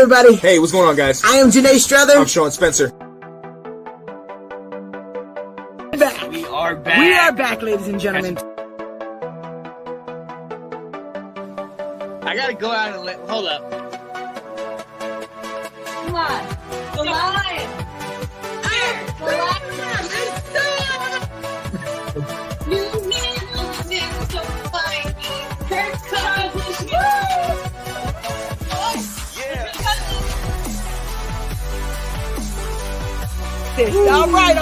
everybody. Hey, what's going on, guys? I am Janae Strother. I'm Sean Spencer. Back. We are back. We are back, ladies and gentlemen. I gotta go out and hold up. Come on. The line. The line. You need to find me. Kirk Cousins. All right.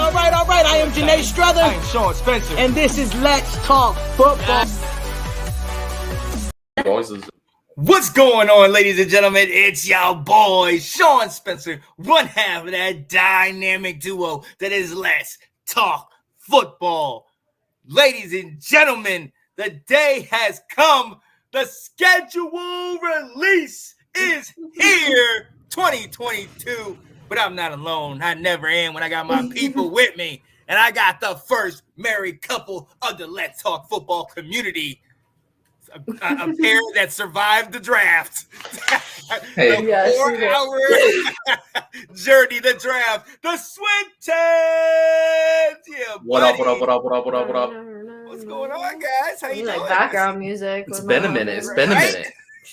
I am Janae Strother. I am Sean Spencer. And this is Let's Talk Football. What's going on, ladies and gentlemen? It's y'all boy, Sean Spencer, one half of that dynamic duo that is Let's Talk Football. Ladies and gentlemen, the day has come. The schedule release is here, 2022. But I'm not alone. I never am when I got my people with me. And I got the first married couple of the Let's Talk Football community. A pair that survived the draft. Hey. The 4-hour journey, the draft. The Swintons! Yeah, What up? What's going on, guys? How you doing? Like background music. It's been a minute.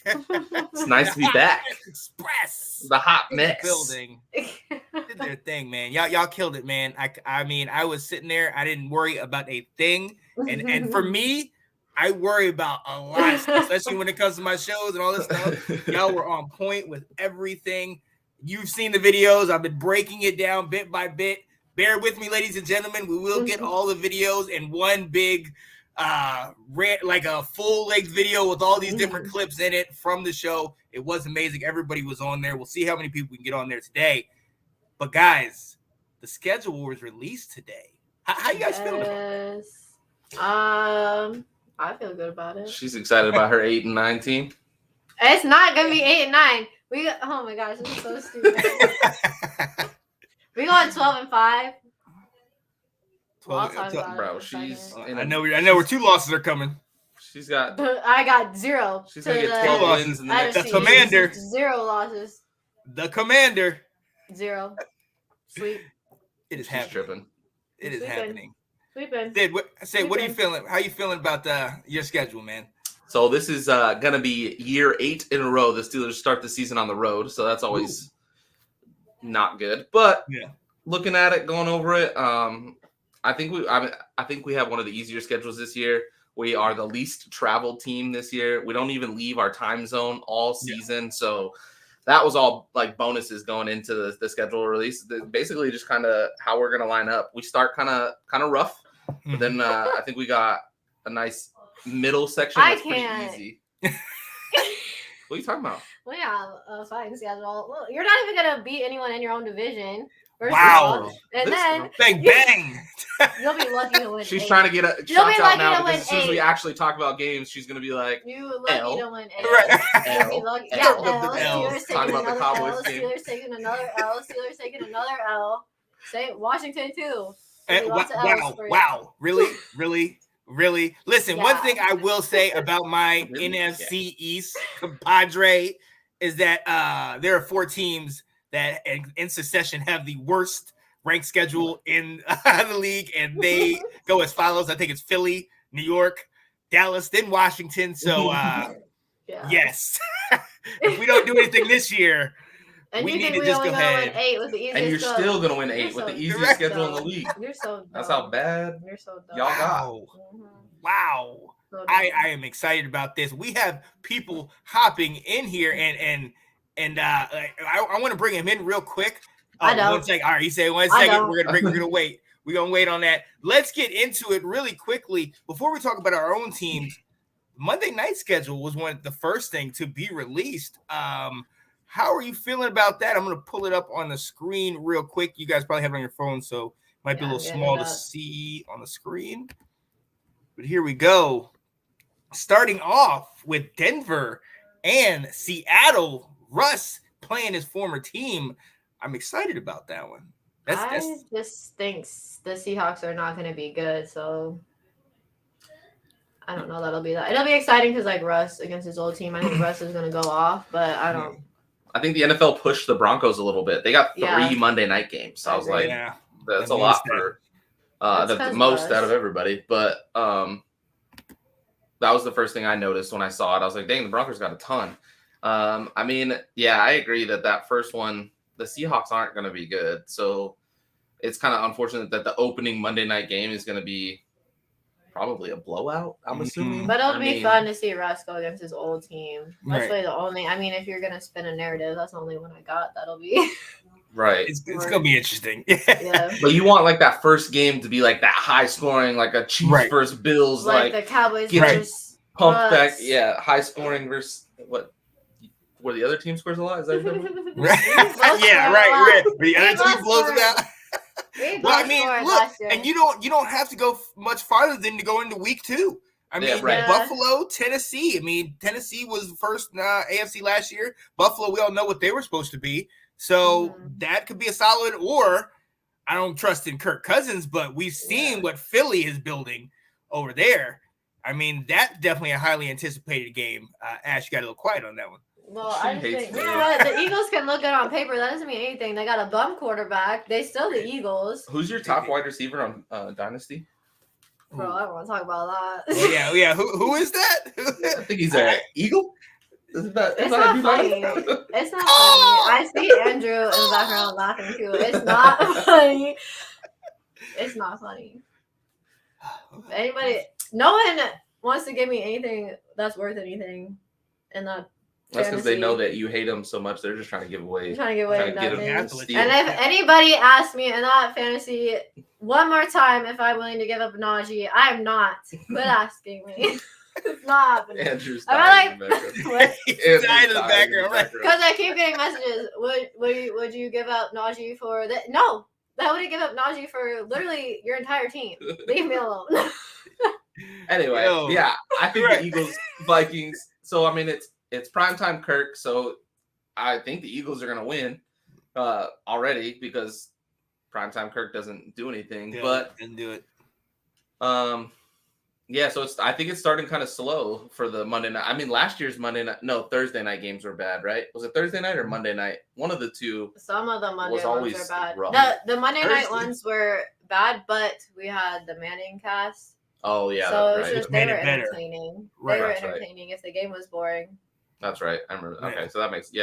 It's nice to be back. Express. The hot mix. Building. Did their thing, man. Y'all killed it, man. I mean, I was sitting there. I didn't worry about a thing. And for me, I worry about a lot of stuff, especially when it comes to my shows and all this stuff. Y'all were on point with everything. You've seen the videos. I've been breaking it down bit by bit. Bear with me, ladies and gentlemen. We will get all the videos in one big, like a full-length video with all these different clips in it from the show. It was amazing. Everybody was on there. We'll see how many people we can get on there today. But, guys, the schedule was released today. How you guys feeling about it? I feel good about it. She's excited about her 8 and 9 team. It's not gonna be 8 and 9. Oh my gosh, this is so stupid. We going 12 and 5. Bro, she's. I know where 2 losses are coming. She's got. I got 0. She's gonna get 12 wins in the next. The Commander. 0 losses. The Commander. 0. Sweep. It is She's happening. tripping. It is happening. Sweeping. Sid, what are you feeling? How you feeling about your schedule, man? So this is gonna be year 8 in a row. The Steelers start the season on the road, so that's always not good. But looking at it, going over it, I think we have one of the easier schedules this year. We are the least traveled team this year. We don't even leave our time zone all season, so that was all like bonuses going into the schedule release. Basically, just kind of how we're gonna line up. We start kind of rough, but then I think we got a nice middle section that's pretty easy. What are you talking about? Well, yeah, fine schedule. Well, you're not even gonna beat anyone in your own division. Wow! And then bang! You'll be lucky to win. She's 8. trying to get a shots out now because as soon as we 8. actually talk about games, she's gonna be like, "You lucky to win 8." Right. Steelers taking about the another Cowboys L. game. Steelers taking another L. Steelers taking another L. Say Washington too. Wow! Really? Listen, one thing I will say about my NFC East compadre is that there are 4 teams that in succession have the worst ranked schedule in the league, and they go as follows. I think it's Philly, New York, Dallas, then Washington. So, yes, if we don't do anything this year, we need to just go ahead. And you're still going to win 8 with the easiest schedule in the league. You're so dumb. That's how bad you're so dumb. y'all got. Wow. So I am excited about this. We have people hopping in here, and I want to bring him in real quick. I know. 1 second. All right, he said 1 second. We're gonna wait. We're gonna wait on that. Let's get into it really quickly before we talk about our own teams. Monday night schedule was the first thing to be released. How are you feeling about that? I'm gonna pull it up on the screen real quick. You guys probably have it on your phone, so it might be a little small to see on the screen. But here we go. Starting off with Denver and Seattle. Russ playing his former team. I'm excited about that one. I just think the Seahawks are not going to be good, so I don't know that'll be that. It'll be exciting because like Russ against his old team, I think Russ is going to go off, but I don't. I think the NFL pushed the Broncos a little bit. They got 3 Monday night games. So I was like, that's a lot for the most out of everybody. But that was the first thing I noticed when I saw it. I was like, dang, the Broncos got a ton. I mean, yeah, I agree that first one, the Seahawks aren't going to be good. So it's kind of unfortunate that the opening Monday night game is going to be probably a blowout, I'm assuming. But it'll be fun to see Russ go against his old team. That's really the only, I mean, if you're going to spin a narrative, that's the only one I got. That'll be. Right. It's going to be interesting. Yeah. But you want like that first game to be like that high scoring, like a Chiefs versus Bills. Like the Cowboys versus pump back. Yeah. High scoring versus where the other team scores a lot? Is that right. The other team blows them out. Well, I mean, look, and you don't have to go much farther than to go into week 2. I mean, Buffalo, Tennessee. I mean, Tennessee was the first AFC last year. Buffalo, we all know what they were supposed to be. So that could be a solid, or I don't trust in Kirk Cousins, but we've seen what Philly is building over there. I mean, that's definitely a highly anticipated game. Ash, you got a little quiet on that one. Well, I just think, you know what? The Eagles can look good on paper. That doesn't mean anything. They got a bum quarterback. They still the Eagles. Who's your top wide receiver on Dynasty? Bro, I don't want to talk about that. Yeah. Who is that? I think he's an Eagle. It's not funny. It's not funny. I see Andrew in the background laughing too. It's not funny. It's not funny. No one wants to give me anything that's worth anything, and that's because they know that you hate them so much. They're just trying to give away. Nothing. And if anybody asks me in that fantasy one more time if I'm willing to give up Najee, I'm not. Quit asking me. It's not happening. Andrew's dying in the background. He's dying in the background. Because I keep getting messages. Would you give up Najee for that? No, I wouldn't give up Najee for literally your entire team. Leave me alone. Anyway, I think the Eagles, Vikings. So I mean, it's primetime Kirk. So I think the Eagles are gonna win already because primetime Kirk doesn't do anything. But didn't do it. Yeah, so I think it's starting kind of slow for the Monday night. I mean, last year's Thursday night games were bad, right? Was it Thursday night or Monday night? One of the two. Some of the Monday ones are bad. Rough. The Monday night ones were bad, but we had the Manning cast. Oh yeah, so it's just they were entertaining. They were entertaining if the game was boring. That's right. I remember. Yeah. Okay, so that makes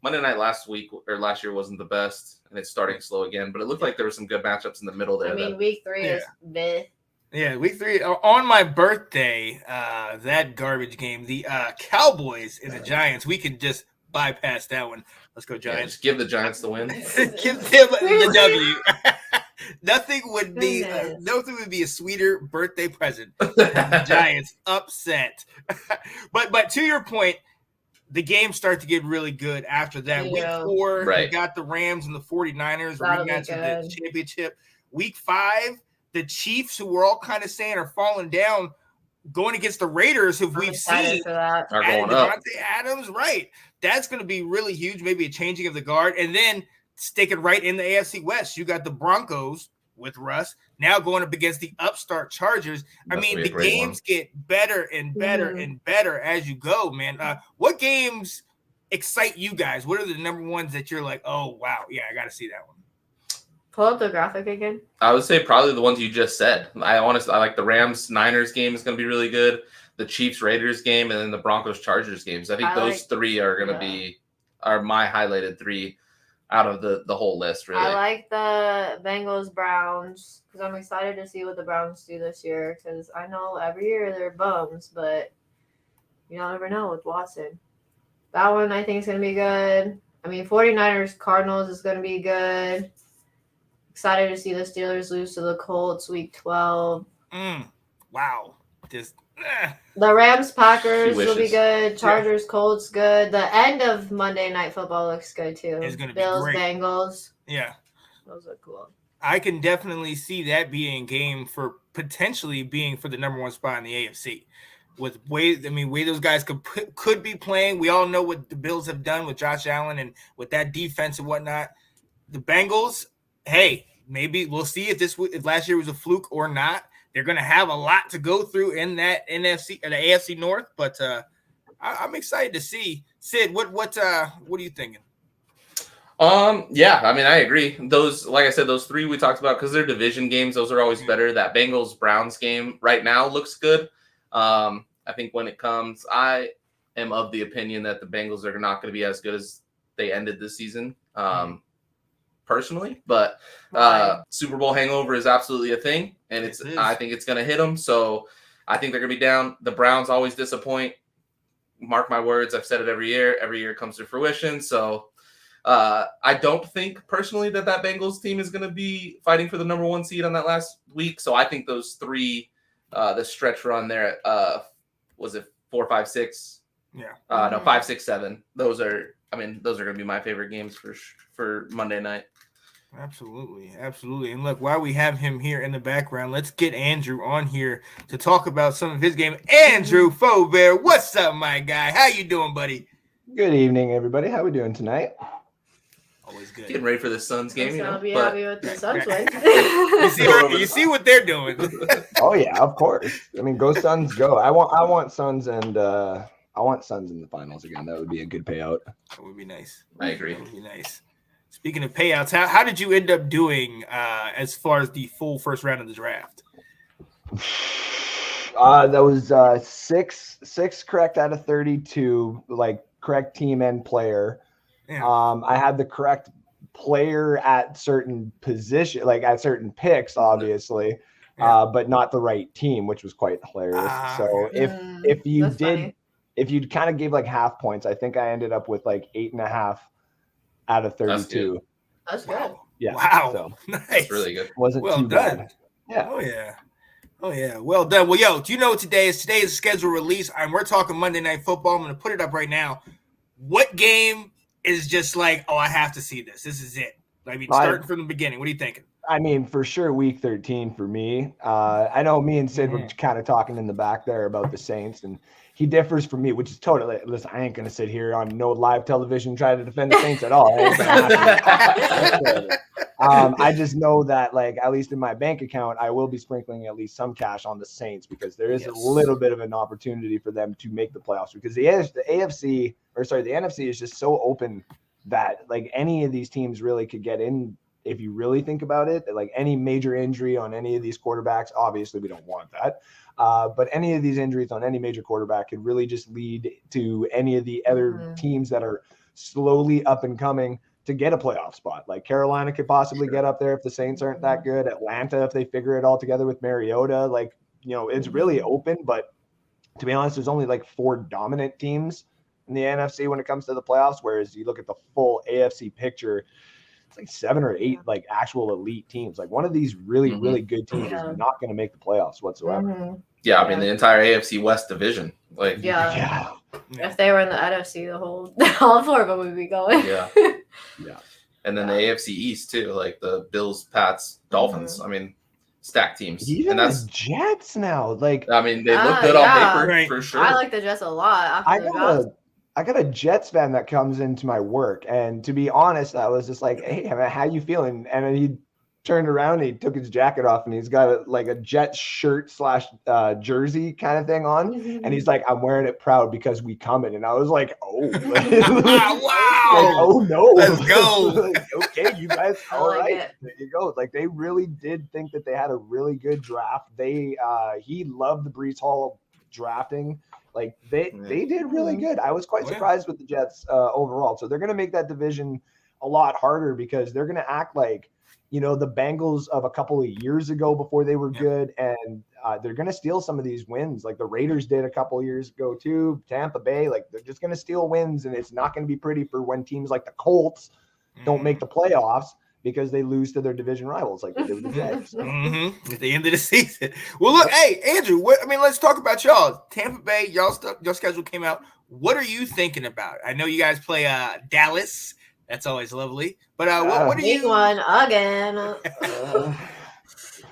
Monday night last year wasn't the best, and it's starting slow again. But it looked like there were some good matchups in the middle there. I mean, week 3 is meh. Yeah, week 3 on my birthday. That garbage game, the Cowboys and the Giants. We could just bypass that one. Let's go Giants. Yeah, just give the Giants the win. Give them the W. Nothing would be a sweeter birthday present than the Giants upset. but to your point, the games start to get really good after that. Week 4, you got the Rams and the 49ers rematch of the championship. Week 5, the Chiefs, who we're all kind of saying are falling down, going against the Raiders, who we've seen are going up. Devontae Adams, right? That's going to be really huge. Maybe a changing of the guard, and then sticking right in the AFC West, you got the Broncos with Russ now going up against the upstart Chargers. I mean, the games get better and better and better as you go, man. What games excite you guys? What are the number ones that you're like, oh wow, yeah, I got to see that one? Pull up the graphic again. I would say probably the ones you just said. I like the Rams-Niners game is going to be really good. The Chiefs-Raiders game, and then the Broncos-Chargers games. I think those 3 are going to are my highlighted 3 out of the whole list, really. I like the Bengals-Browns because I'm excited to see what the Browns do this year because I know every year they're bums, but you don't ever know with Watson. That one I think is going to be good. I mean, 49ers-Cardinals is going to be good. Excited to see the Steelers lose to the Colts week 12. Wow. The Rams-Packers will be good. Chargers-Colts good. The end of Monday Night Football looks good too. It's going to be great. Bills-Bengals. Yeah. Those are cool. I can definitely see that being a game for potentially being for the number 1 spot in the AFC. With way those guys could be playing. We all know what the Bills have done with Josh Allen and with that defense and whatnot. The Bengals, hey, maybe we'll see if last year was a fluke or not. They're going to have a lot to go through in that NFC or the AFC North, but I'm excited to see Sid, what are you thinking? Yeah, I mean, I agree. Those, like I said, those three we talked about, because they're division games, those are always better. That Bengals-Browns game right now looks good. I think when it comes, I am of the opinion that the Bengals are not going to be as good as they ended this season, personally. But Super Bowl hangover is absolutely a thing, and I think it's going to hit them. So I think they're going to be down. The Browns always disappoint. Mark my words. I've said it every year. Every year it comes to fruition. So I don't think personally that Bengals team is going to be fighting for the number 1 seed on that last week. So I think those three, the stretch run there at, was it 4, 5, 6? Yeah. No, 5, 6, 7. Those are going to be my favorite games for Monday night. Absolutely. And look, while we have him here in the background, let's get Andrew on here to talk about some of his game. Andrew Faubert, what's up, my guy? How you doing, buddy? Good evening, everybody. How we doing tonight? Always good. Getting ready for the Suns game, I'll be happy with the Suns win. You see what they're doing. Oh yeah, of course. I mean, go Suns, go. I want Suns and I want Suns in the finals again. That would be a good payout. That would be nice. I agree. That would be nice. Speaking of payouts, how did you end up doing as far as the full first round of the draft? That was 6 correct out of 32, like correct team and player. Yeah. I had the correct player at certain position, like at certain picks, obviously, but not the right team, which was quite hilarious. So if you kind of gave like half points, I think I ended up with like 8.5 out of 32. That's good. Yeah. Wow. So nice. That's really good. Wasn't Well too done. bad. Yeah. Oh yeah. Well done. Well, yo, do you know what today is? Today is scheduled release, and we're talking Monday Night Football. I'm going to put it up right now. What game is just like, I have to see this. This is it. I mean, starting from the beginning. What are you thinking? I mean, for sure, week 13 for me. I know me and Sid were kind of talking in the back there about the Saints, and he differs from me, which is totally. Listen, I ain't gonna sit here on no live television trying to defend the Saints at all. I ain't gonna happen. I just know that, like, at least in my bank account, I will be sprinkling at least some cash on the Saints because there is a little bit of an opportunity for them to make the playoffs because the NFC is just so open that like any of these teams really could get in. If you really think about it, like any major injury on any of these quarterbacks, obviously we don't want that. But any of these injuries on any major quarterback could really just lead to any of the other teams that are slowly up and coming to get a playoff spot. Like Carolina could possibly get up there if the Saints aren't that good. Atlanta, if they figure it all together with Mariota, like, you know, it's really open. But to be honest, there's only like 4 dominant teams in the NFC when it comes to the playoffs. Whereas you look at the full AFC picture, it's like 7 or 8 like actual elite teams. Like one of these really, really good teams is not going to make the playoffs whatsoever. Yeah, I mean the entire AFC West division. Like if they were in the NFC, all 4 of them would be going. Yeah. And then the AFC East too, like the Bills, Pats, Dolphins. I mean, stacked teams. Even and that's the Jets now. Like I mean, they look good on paper for sure. I like the Jets a lot. I got a Jets fan that comes into my work, and to be honest, I was just like, "Hey, how you feeling?" And then he turned around, and he took his jacket off, and he's got a Jets shirt / jersey kind of thing on, and he's like, "I'm wearing it proud because we coming." And I was like, "Oh, wow! Like, oh no, let's go!" Like, okay, you guys, all right, it. there you go. Like they really did think that they had a really good draft. He loved the Breece Hall drafting. Like they did really good. I was quite surprised with the Jets overall. So they're going to make that division a lot harder because they're going to act like, you know, the Bengals of a couple of years ago before they were good. And they're going to steal some of these wins like the Raiders did a couple of years ago too. Tampa Bay, like they're just going to steal wins. And it's not going to be pretty for when teams like the Colts don't make the playoffs because they lose to their division rivals like they did with the Jags. At the end of the season. Well, look, hey, Andrew, let's talk about y'all. Tampa Bay, your schedule came out. What are you thinking about? I know you guys play Dallas. That's always lovely. But what are you? One again.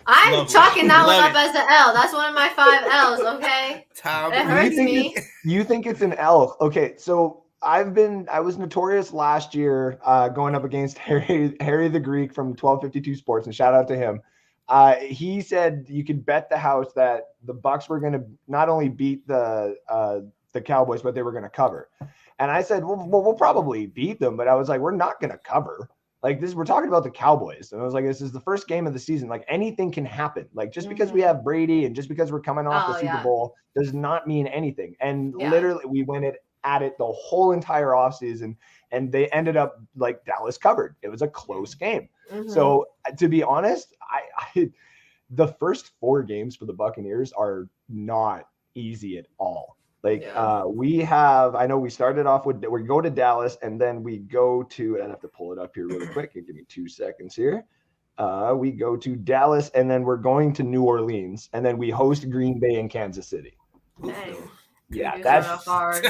I'm chalking that one up as an L. That's one of my 5 L's, okay? It hurts me. You think it's an L. Okay, so I was notorious last year going up against Harry the Greek from 1252 Sports, and shout out to him. He said you could bet the house that the Bucs were going to not only beat the Cowboys, but they were going to cover. And I said, well, we'll probably beat them, but I was like, we're not going to cover. Like this, we're talking about the Cowboys. And I was like, this is the first game of the season. Like anything can happen. Like just because we have Brady and just because we're coming off the Super Bowl does not mean anything. And literally we went at it the whole entire offseason, and they ended up like Dallas covered. It was a close game. So to be honest, I the first 4 games for the Buccaneers are not easy at all. Like I know we started off with, we go to Dallas and then we go to, I'd have to pull it up here really quick. Give me 2 seconds here. We go to Dallas and then we're going to New Orleans and then we host Green Bay and Kansas City. Dang. Yeah, that's hard.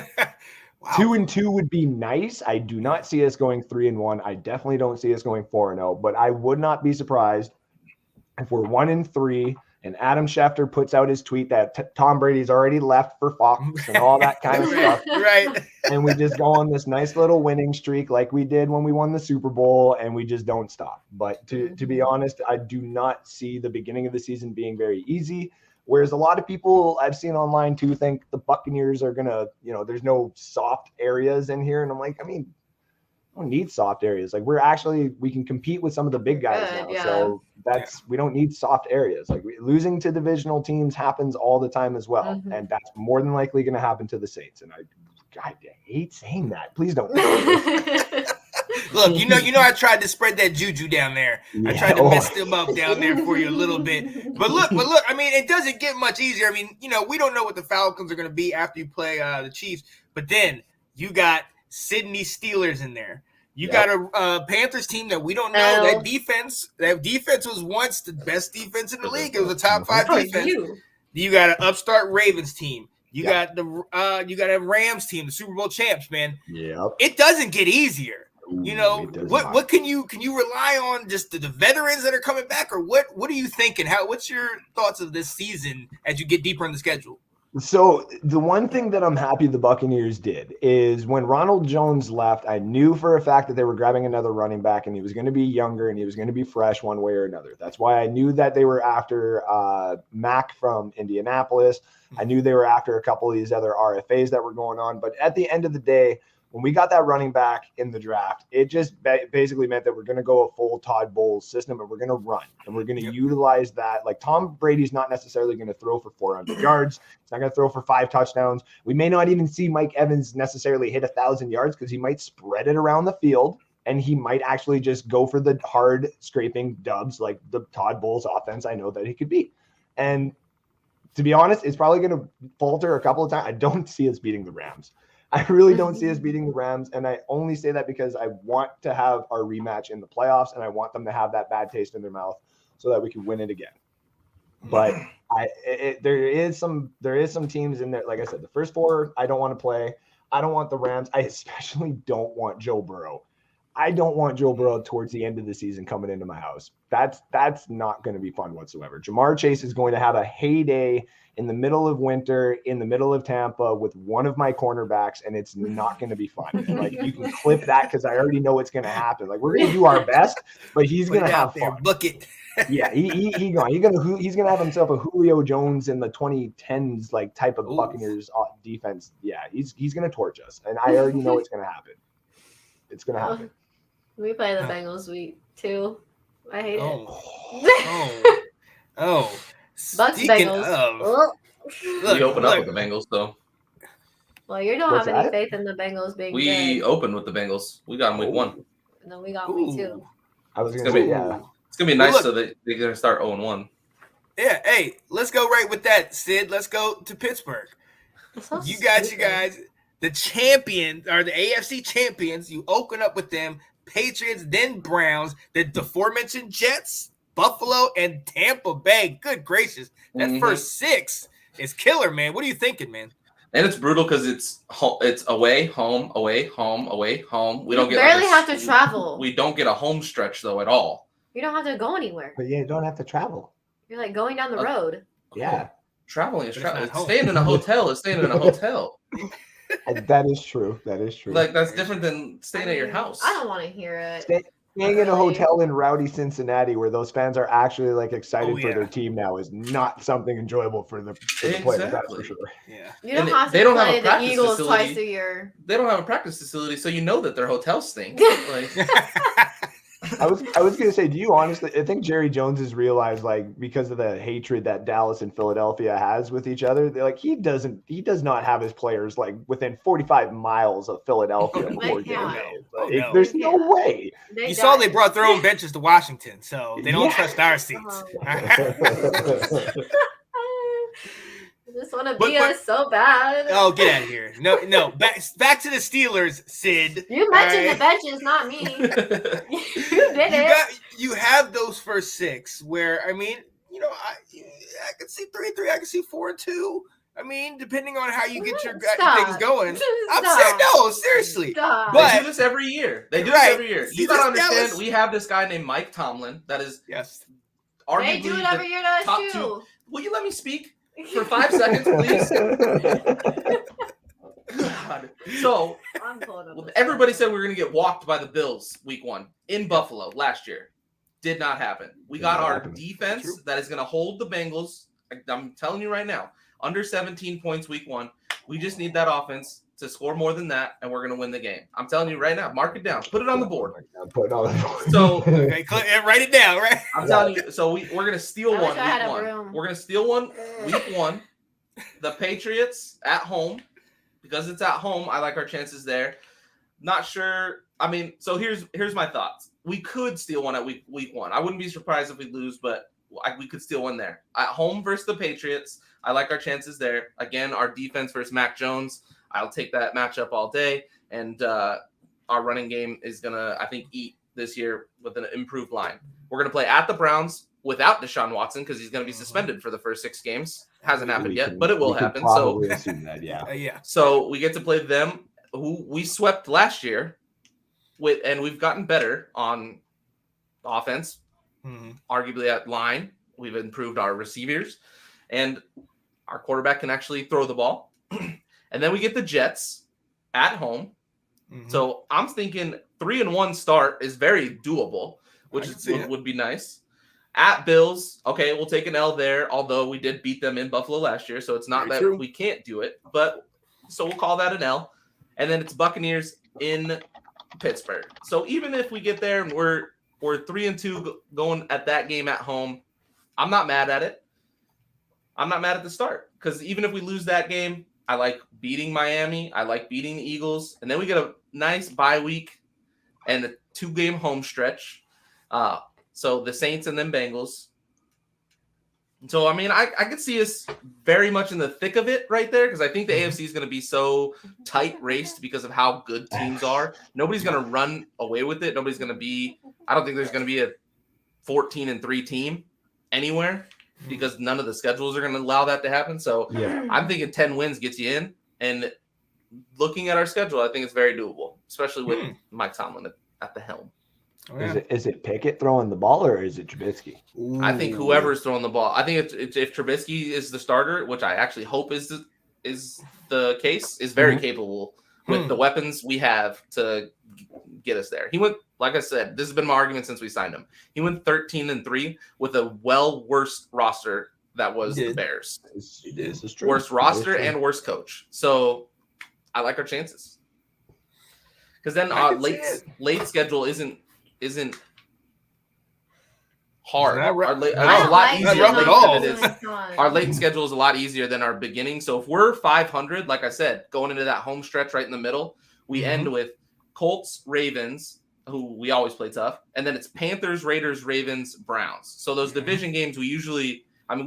Wow. 2-2 would be nice. I do not see us going 3-1. I definitely don't see us going 4-0, but I would not be surprised if we're 1-3 and Adam Schefter puts out his tweet that Tom Brady's already left for Fox and all that kind of stuff. Right. And we just go on this nice little winning streak like we did when we won the Super Bowl, and we just don't stop. But to be honest, I do not see the beginning of the season being very easy. Whereas a lot of people I've seen online too think the Buccaneers are going to, there's no soft areas in here. And I'm like, I mean, we don't need soft areas. Like we can compete with some of the big guys now. Yeah. So we don't need soft areas. Like losing to divisional teams happens all the time as well. And that's more than likely going to happen to the Saints. And I hate saying that. Please don't. Look, you know, I tried to spread that juju down there. I tried to mess them up down there for you a little bit. But look, I mean, it doesn't get much easier. I mean, we don't know what the Falcons are going to be after you play the Chiefs. But then you got Sydney Steelers in there. You got a Panthers team that we don't know. That defense was once the best defense in the league. It was a top 5 defense. You got an upstart Ravens team. You got a Rams team, the Super Bowl champs, man. Yep. It doesn't get easier. What can you rely on, just the veterans that are coming back, or what are you thinking? What's your thoughts of this season as you get deeper in the schedule? So the one thing that I'm happy the Buccaneers did is when Ronald Jones left, I knew for a fact that they were grabbing another running back and he was going to be younger and he was going to be fresh one way or another. That's why I knew that they were after Mac from Indianapolis. I knew they were after a couple of these other RFAs that were going on. But at the end of the day, when we got that running back in the draft, it just basically meant that we're going to go a full Todd Bowles system and we're going to run and we're going to utilize that. Like Tom Brady's not necessarily going to throw for 400 yards. He's not going to throw for 5 touchdowns. We may not even see Mike Evans necessarily hit 1,000 yards because he might spread it around the field and he might actually just go for the hard scraping dubs like the Todd Bowles offense I know that he could beat. And to be honest, it's probably going to falter a couple of times. I don't see us beating the Rams. I really don't see us beating the Rams, and I only say that because I want to have our rematch in the playoffs, and I want them to have that bad taste in their mouth so that we can win it again. But there is some teams in there. Like I said, the first 4 I don't want to play. I don't want the Rams. I especially don't want Joe Burrow. I don't want Joe Burrow towards the end of the season coming into my house. That's not going to be fun whatsoever. Jamar Chase is going to have a heyday in the middle of winter, in the middle of Tampa with one of my cornerbacks, and it's not going to be fun. And like you can clip that because I already know what's going to happen. Like we're going to do our best, but he's going to have fun. Book it. Yeah, he's going to have himself a Julio Jones in the 2010s like type of Buccaneers defense. Yeah, he's going to torch us, and I already know it's going to happen. It's going to happen. We play the Bengals week 2. I hate it. Bucks Bengals. We open up with the Bengals, though. Well, you don't have any faith in the Bengals being We good. opened with the Bengals. We got them week 1. And then we got week 2. I was going to say, yeah. It's going to be nice so that they're going to start 0-1. Yeah, hey, let's go right with that, Sid. Let's go to Pittsburgh. You guys, the champions, or the AFC champions. You open up with them. Patriots, then Browns, the aforementioned Jets, Buffalo, and Tampa Bay. Good gracious. That first 6 is killer, man. What are you thinking, man? And it's brutal because it's away, home, away, home, away, home. We don't barely have to travel. We don't get a home stretch, though, at all. You don't have to go anywhere. But yeah, you don't have to travel. You're like going down the road. Yeah. Traveling is traveling. Staying in a hotel is staying in a hotel. That is true. Like, that's different than staying at your house. I don't want to hear it. Staying in a hotel in rowdy Cincinnati where those fans are actually like excited for yeah. their team now is not something enjoyable for the players, that's for sure. Yeah. You don't And have they to don't have play a the practice Eagles facility. twice a year. They don't have a practice facility, so you know that their hotels stink. Like, I was gonna say, do you honestly? I think Jerry Jones has realized, like, because of the hatred that Dallas and Philadelphia has with each other, they're like he does not have his players like within 45 miles of Philadelphia before game can't. day. Oh, Like, no. there's no way. You saw they brought their own benches to Washington, so they don't Yeah. trust our seats. I just want to be us so bad. Oh, get out of here! No, back to the Steelers, Sid. You mentioned the benches, not me. You did it. You have those first six where I mean, I could see 3-3, I could see 4-2. I mean, depending on how you get your things going. I'm saying no, seriously. Stop. But they do this every year. They do this every year. See, You gotta this understand. Dallas- We have this guy named Mike Tomlin. That is arguably They do it every year to us top too. two. Will you let me speak for 5 seconds, please? God. So everybody said we were going to get walked by the Bills week 1 in Buffalo last year. Did not happen. We got our defense that is going to hold the Bengals. I'm telling you right now, under 17 points week 1. We just need that offense to score more than that, and we're going to win the game. I'm telling you right now. Mark it down. Put it on the board. Put it on the board. So write it down, right? I'm telling you. So we're going to steal I one wish I had week a 1. broom. We're going to steal one week 1. The Patriots at home. Because it's at home, I like our chances there. Not sure. I mean, so here's my thoughts. We could steal one at week 1. I wouldn't be surprised if we lose, but we could steal one there. At home versus the Patriots, I like our chances there. Again, our defense versus Mac Jones, I'll take that matchup all day. And our running game is going to, I think, eat this year with an improved line. We're going to play at the Browns without Deshaun Watson because he's going to be suspended for the first 6 games. Hasn't happened yet, but it will happen. So assume that, yeah. So we get to play them, who we swept last year, and we've gotten better on offense, arguably at line. We've improved our receivers, and our quarterback can actually throw the ball. And then we get the Jets at home. So I'm thinking 3-1 start is very doable, which would be nice. At Bills, okay, we'll take an L there, although we did beat them in Buffalo last year, so it's not that we can't do it, but so we'll call that an L. And then it's Buccaneers in Pittsburgh. So even if we get there and we're 3-2 going at that game at home, I'm not mad at it. I'm not mad at the start because even if we lose that game, I like beating Miami. I like beating the Eagles. And then we get a nice bye week and a 2-game home stretch. So the Saints and then Bengals. So, I mean, I could see us very much in the thick of it right there because I think the AFC is going to be so tight raced because of how good teams are. Nobody's going to run away with it. Nobody's going to be – I don't think there's going to be a 14-3 team anywhere because none of the schedules are going to allow that to happen. So I'm thinking 10 wins gets you in. And looking at our schedule, I think it's very doable, especially with Mike Tomlin at the helm. Is it Pickett throwing the ball or is it Trubisky? I think whoever's throwing the ball. I think it's if Trubisky is the starter, which I actually hope is the case, is very capable with the weapons we have to get us there. He went, like I said, this has been my argument since we signed him. He went 13-3 with a worse roster that was the Bears. This is true. Worst roster and worst coach. So I like our chances. Because then our late schedule isn't hard. Our late schedule is a lot easier than our beginning. So if we're 500, like I said, going into that home stretch right in the middle, we end with Colts, Ravens, who we always play tough, and then it's Panthers, Raiders, Ravens, Browns. So those division games we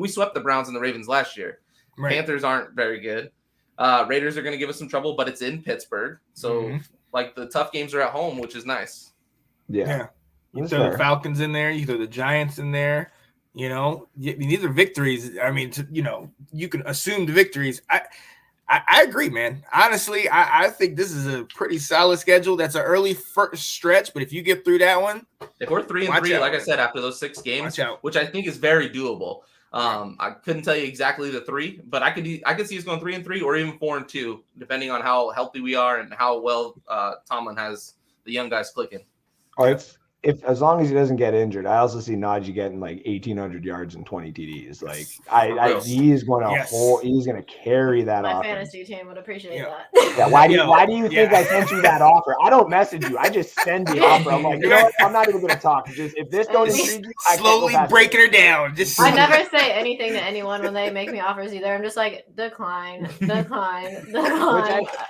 swept the Browns and the Ravens last year. Panthers aren't very good. Raiders are going to give us some trouble, but it's in Pittsburgh. So like the tough games are at home, which is nice. Yeah. You throw the Falcons in there, you throw the Giants in there, these are victories. I mean, you can assume the victories. I agree, man. Honestly, I think this is a pretty solid schedule. That's an early first stretch, but if you get through that one, if we're 3-3, like I said, after those 6 games, which I think is very doable. I couldn't tell you exactly the 3, but I could see us going 3-3 or even 4-2, depending on how healthy we are and how well Tomlin has the young guys clicking. All right, if as long as he doesn't get injured, I also see Najee getting like 1,800 yards and 20 TDs. Like he's going to he's going to carry that. My offense. Fantasy team would appreciate that. Yeah, why do you think I sent you that offer? I don't message you. I just send the offer. I'm like, you know what? I'm not even going to talk. Just if this don't intrigue you, slowly breaking her down. I never say anything to anyone when they make me offers either. I'm just like decline.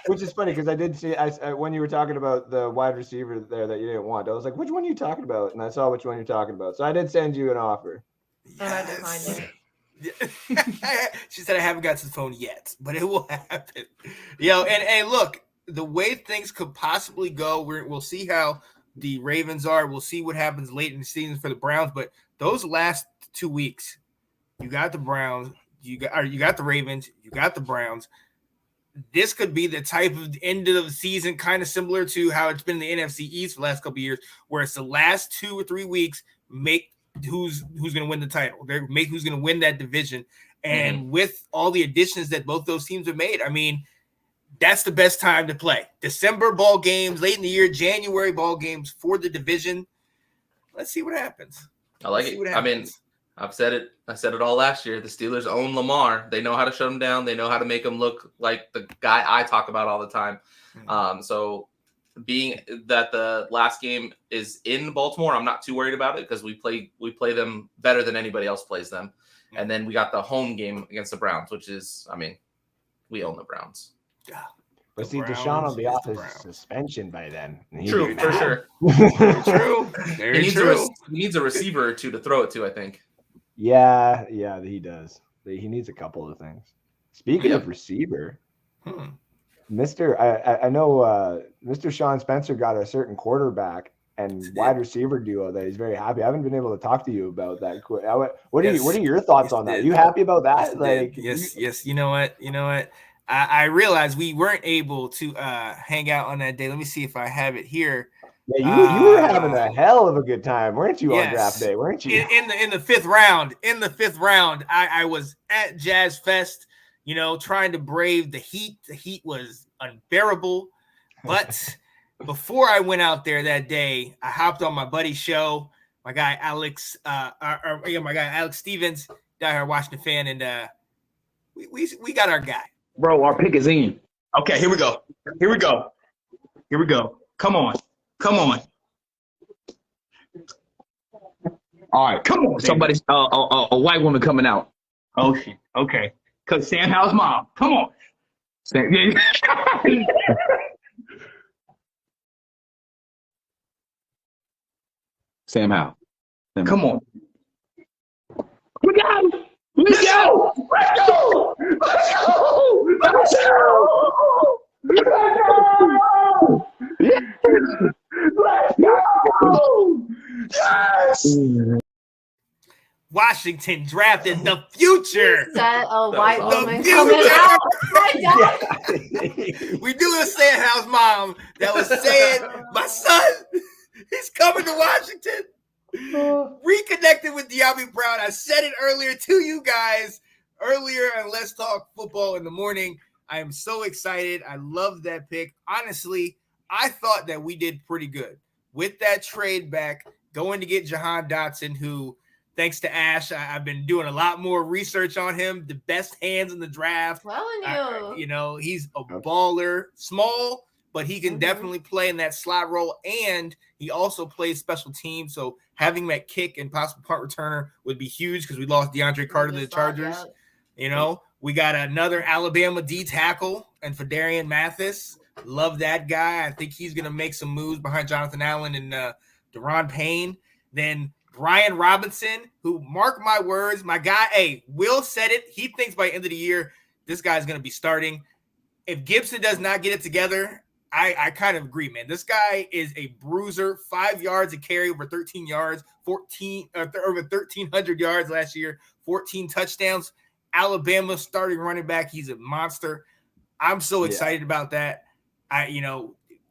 Which is funny because I did see when you were talking about the wide receiver there that you didn't want. I was like, which one are you talking about? And I saw which one you're talking about. So I did send you an offer. And I declined it. She said I haven't got to the phone yet, but it will happen. And look, the way things could possibly go, we'll see how the Ravens are. We'll see what happens late in the season for the Browns. But those last 2 weeks, you got the Browns, you got the Ravens, you got the Browns. This could be the type of end of the season, kind of similar to how it's been in the NFC East for the last couple of years, where it's the last 2 or 3 weeks make who's going to win the title. They make who's going to win that division. And with all the additions that both those teams have made, I mean, that's the best time to play. December ball games, late in the year, January ball games for the division. Let's see what happens. I like it. I mean, I said it all last year. The Steelers own Lamar. They know how to shut him down. They know how to make him look like the guy I talk about all the time. So being that the last game is in Baltimore, I'm not too worried about it because we play them better than anybody else plays them. And then we got the home game against the Browns, which is, I mean, we own the Browns. Yeah. But see, Deshaun will be off his suspension by then. True, for sure. True. Very true. He needs a receiver or two to throw it to, I think. Yeah, he does. He needs a couple of things. Speaking of receiver, I know Mr. Sean Spencer got a certain quarterback and wide receiver duo that he's very happy. I haven't been able to talk to you about that. What are your thoughts on that? Are you happy about that? Yes. You know what? I realized we weren't able to hang out on that day. Let me see if I have it here. Yeah, you were having a hell of a good time, weren't you, on draft day? Weren't you? In the fifth round, I was at Jazz Fest, trying to brave the heat. The heat was unbearable. But before I went out there that day, I hopped on my buddy's show, my guy Alex Stevens, diehard Washington fan, and we got our guy. Bro, our pick is in. Okay, here we go. Come on. All right, come on. Somebody's a white woman coming out. Oh shit. Okay. Cause Sam Howell's mom. Come on. Sam Howell. Come on. We got it. Let's go! Yes! Washington drafted the future. That a white woman coming out. We knew it was Sam Howell's mom that was saying, my son, he's coming to Washington. Reconnected with De'Ami Brown. I said it earlier to you guys on Let's Talk Football in the Morning. I am so excited. I love that pick. Honestly, I thought that we did pretty good with that trade back, going to get Jahan Dotson, who, thanks to Ash, I've been doing a lot more research on him. The best hands in the draft. He's a baller, small, but he can definitely play in that slot role, and he also plays special teams. So having that kick and possible punt returner would be huge because we lost DeAndre Carter to the Chargers. We got another Alabama D tackle and Fadarian Mathis. Love that guy. I think he's going to make some moves behind Jonathan Allen and Deron Payne. Then Brian Robinson, who, mark my words, my guy, Will said it. He thinks by the end of the year, this guy's going to be starting. If Gibson does not get it together, I kind of agree, man. This guy is a bruiser, 5 yards a carry, over 13 yards, over 1,300 yards last year, 14 touchdowns. Alabama starting running back. He's a monster. I'm so excited about that.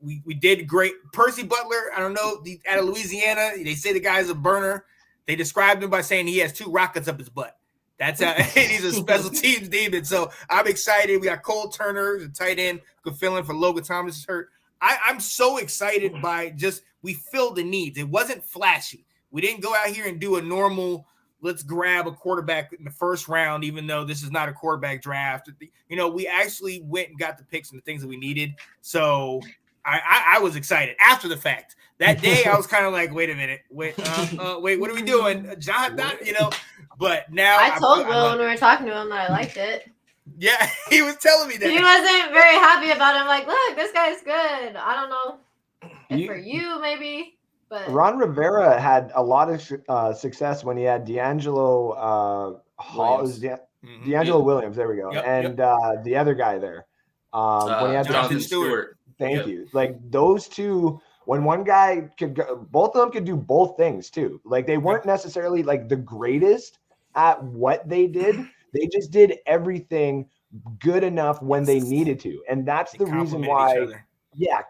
We did great. Percy Butler, I don't know, out of Louisiana, they say the guy's a burner. They described him by saying he has 2 rockets up his butt. That's how he's a special teams demon. So I'm excited. We got Cole Turner, the tight end, good feeling for Logan Thomas is hurt. I'm so excited by just we filled the needs. It wasn't flashy. We didn't go out here and do a normal, let's grab a quarterback in the first round, even though this is not a quarterback draft. We actually went and got the picks and the things that we needed. So I was excited after the fact. That day I was kind of like, wait a minute, wait, what are we doing? John, but now I told Will when we were talking to him that I liked it. Yeah, he was telling me that. He wasn't very happy about it. I'm like, look, this guy's good. I don't know if for you maybe, but Ron Rivera had a lot of success when he had D'Angelo Williams. There we go, and the other guy there. When he had Jonathan Stewart. Thank you. Like those two. When one guy could go, both of them could do both things too. Like they weren't necessarily like the greatest at what they did. They just did everything good enough when they needed to. And that's the reason why,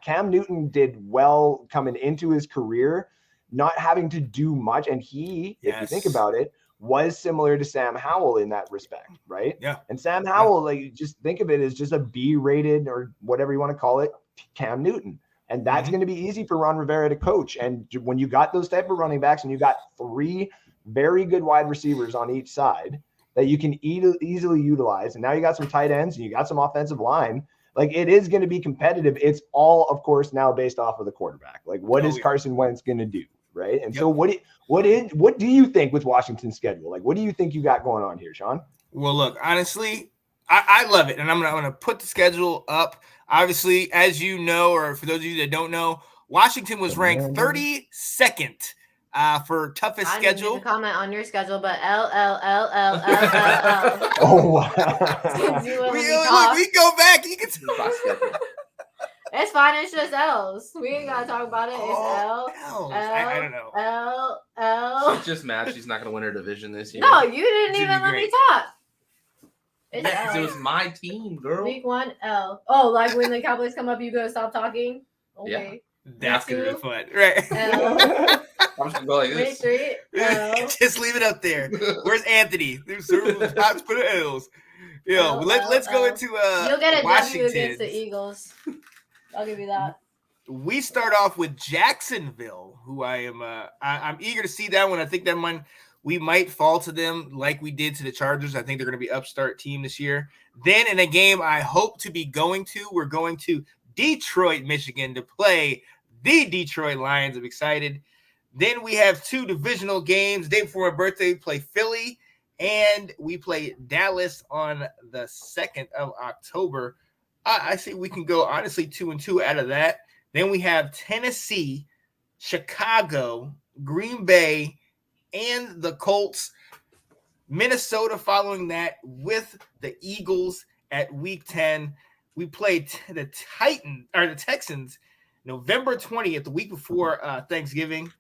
Cam Newton did well coming into his career, not having to do much. And he, if you think about it, was similar to Sam Howell in that respect, right? Yeah. And Sam Howell, like just think of it as just a B-rated or whatever you want to call it, Cam Newton. And that's going to be easy for Ron Rivera to coach. And when you got those type of running backs and you got 3 very good wide receivers on each side that you can easily utilize, and now you got some tight ends and you got some offensive line, like it is going to be competitive. It's all, of course, now based off of the quarterback. Like what is Carson Wentz going to do, right? And so what do you think with Washington's schedule? Like what do you think you got going on here, Sean? Well, look, honestly, I love it. And I'm going to put the schedule up. Obviously, as you know, or for those of you that don't know, Washington was ranked 32nd for toughest schedule. I didn't even comment on your schedule, but L. Oh, wow. we go back. You can tell my schedule. It's fine. It's just L's. We ain't got to talk about it. It's L. I don't know. L. She's just mad she's not going to win her division this year. No, you didn't even let me talk. It was my team, girl. Week 1, L. Oh, like when the Cowboys come up, you go stop talking? Okay. Yeah. That's going to be fun. Right. L. I'm just going to go like this. Week 3, L. Just leave it up there. Where's Anthony? There's spots for the L's. Let's go into You'll get a Washington. W against the Eagles. I'll give you that. We start off with Jacksonville, who I'm eager to see that one. I think that one we might fall to them like we did to the Chargers. I think they're going to be upstart team this year. Then in a game I hope to be going to, we're going to Detroit, Michigan to play the Detroit Lions. I'm excited. Then we have 2 divisional games. The day before my birthday, we play Philly, and we play Dallas on the 2nd of October. I think we can go, honestly, 2-2 out of that. Then we have Tennessee, Chicago, Green Bay, and the Colts. Minnesota following that with the Eagles at week 10. We played the Texans November 20th, the week before Thanksgiving.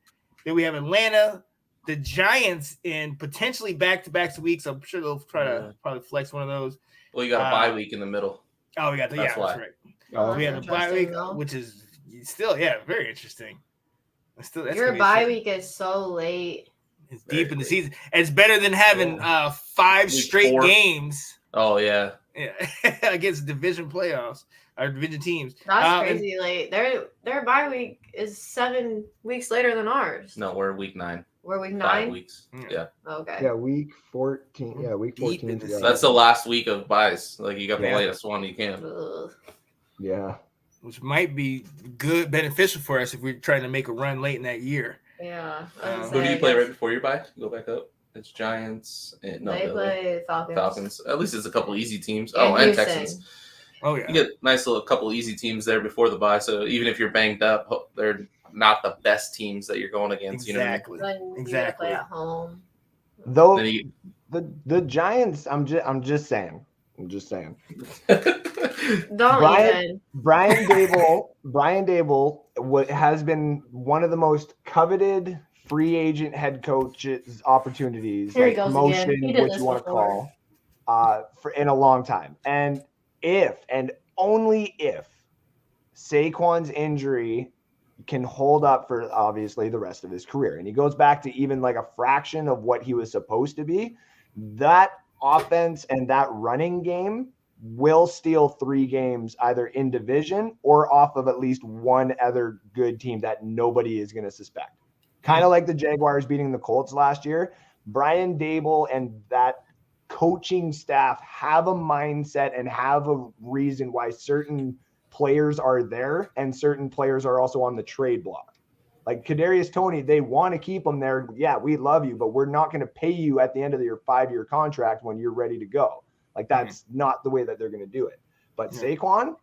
Then we have Atlanta, the Giants in potentially back-to-back weeks. I'm sure they'll try to probably flex one of those. Well, you got a bye week in the middle. Oh, we got that's right. We had the bye week, which is still, very interesting. Your bye week is so late. It's deep in the season. It's better than having 5 straight games. Oh, yeah. Against division playoffs or division teams. That's crazy late. Their bye week is 7 weeks later than ours. No, we're week 9. We're week 9? 5 weeks. Yeah. Okay. Yeah, week 14. Yeah, week 14. That's the last week of buys. Like, you got the latest one you can. Yeah. Which might be beneficial for us if we're trying to make a run late in that year. Yeah. Who do you play right before your bye? Go back up. It's Giants. They play Falcons. Falcons. At least it's a couple easy teams. And Texans. Oh, yeah. You get nice little couple easy teams there before the bye. So even if you're banged up, they're not the best teams that you're going against. Exactly. You know what I mean? Exactly. Play at home. Though the Giants, I'm just saying. Brian Dable has been one of the most coveted free agent head coaches opportunities, like promotion, what you want to call, for in a long time. And if and only if Saquon's injury can hold up for obviously the rest of his career, and he goes back to even like a fraction of what he was supposed to be, that offense and that running game will steal 3 games either in division or off of at least one other good team that nobody is going to suspect. Kind of like the Jaguars beating the Colts last year. Brian Daboll and that coaching staff have a mindset and have a reason why certain players are there and certain players are also on the trade block. Like Kadarius Toney, they want to keep him there. Yeah, we love you, but we're not going to pay you at the end of your 5-year contract when you're ready to go. Like that's not the way that they're going to do it. But Saquon,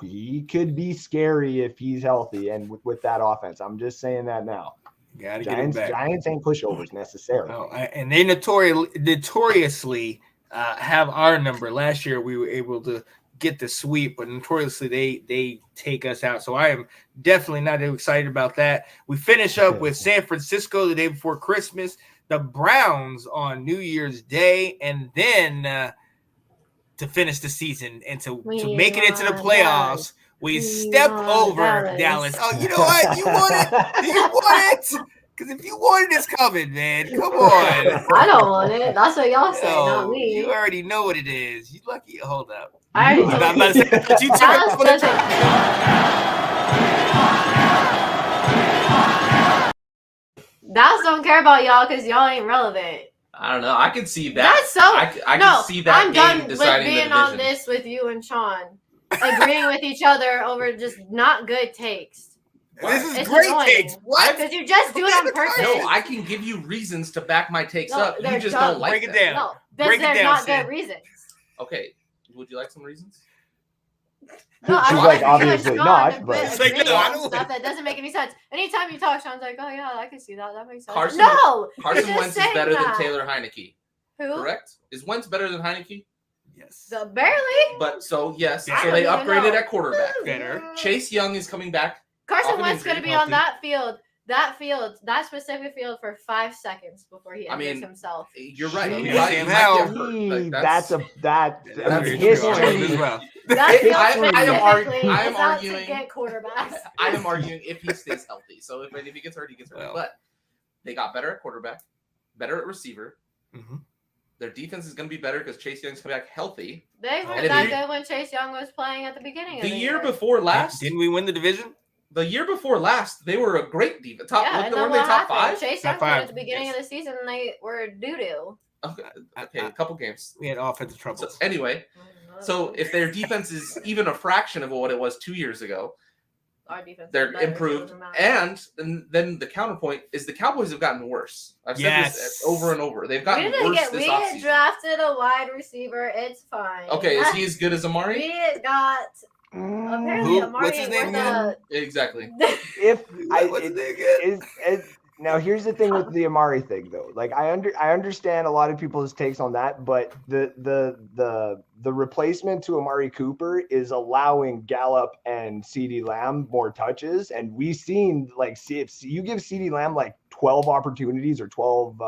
he could be scary if he's healthy and with that offense. I'm just saying that now. Gotta get him back. Giants ain't pushovers necessarily. No, and they notoriously have our number. Last year we were able to get the sweep, but notoriously they take us out. So I am definitely not excited about that. We finish up with San Francisco the day before Christmas, the Browns on New Year's Day, and then to finish the season and to make it into the playoffs. We step over Dallas. Oh, you know what? You want it? You want it? Because if you want it, it's coming, man. Come on. I don't want it. That's what y'all say, not me. You already know what it is. You lucky. Hold up. I already I'm about to say, but you Dallas don't care about y'all because y'all ain't relevant. I don't know. I can see that. That's so. I can see that. I'm game done with deciding being on this with you and Sean, agreeing with each other over just not good takes. This is It's great annoying. takes. What? Because you just do it on purpose. No, I can give you reasons to back my takes No, up. You they're just dumb. don't like Break it them. down. No, because Break it they're down, not Sid. good reasons. Okay. Would you like some reasons? No, She's I'm like, like, obviously not, but- It's like, no, I don't- stuff that doesn't make any sense. Anytime you talk, Sean's like, oh yeah, I can see that. That makes sense. Carson- No, Carson just Wentz is saying better that. than Taylor Heineke. Who? Correct? Is Wentz better than Heineke? Yes. Barely. But so yes, I so they don't even upgraded know. at quarterback. Better. Chase Young is coming back. Carson Off an Wentz injury, going to be healthy. on that field, that specific field for 5 seconds before he injures himself. You're right. So, You're yeah, right. Sam He might Howell. get hurt. Like, That's That's history. as well. That field I am specifically I am is out arguing- to get quarterbacks. I am arguing if he stays healthy. So if he gets hurt, he gets hurt. Well. But they got better at quarterback, better at receiver. Mhm. Their defense is going to be better because Chase Young's coming back healthy. They And weren't if that you- good when Chase Young was playing at the beginning of The the year before last, Didn't we win the division? the year before last, they were a great defense. Top, Yeah, what, and were then they what top happened? 5? Chase Top Young played at five, the beginning yes. of the season, and they were doo-doo. Okay, a couple games. We had offensive So troubles. anyway, so if their defense is even a fraction of what it was 2 years ago, Our defense is they're better, so it improved. doesn't matter. And then the counterpoint is the Cowboys have gotten worse. I've said Yes. this over and over. They've gotten we worse this we offseason. drafted a wide receiver. It's fine. Okay, is he as good as Amari? We got apparently Who? Amari What's his name was Exactly. If What's the again? now here's the thing with the Amari thing though. Like I understand a lot of people's takes on that, but the replacement to Amari Cooper is allowing Gallup and CeeDee Lamb more touches, and we've seen like if you give CeeDee Lamb like 12 opportunities or 12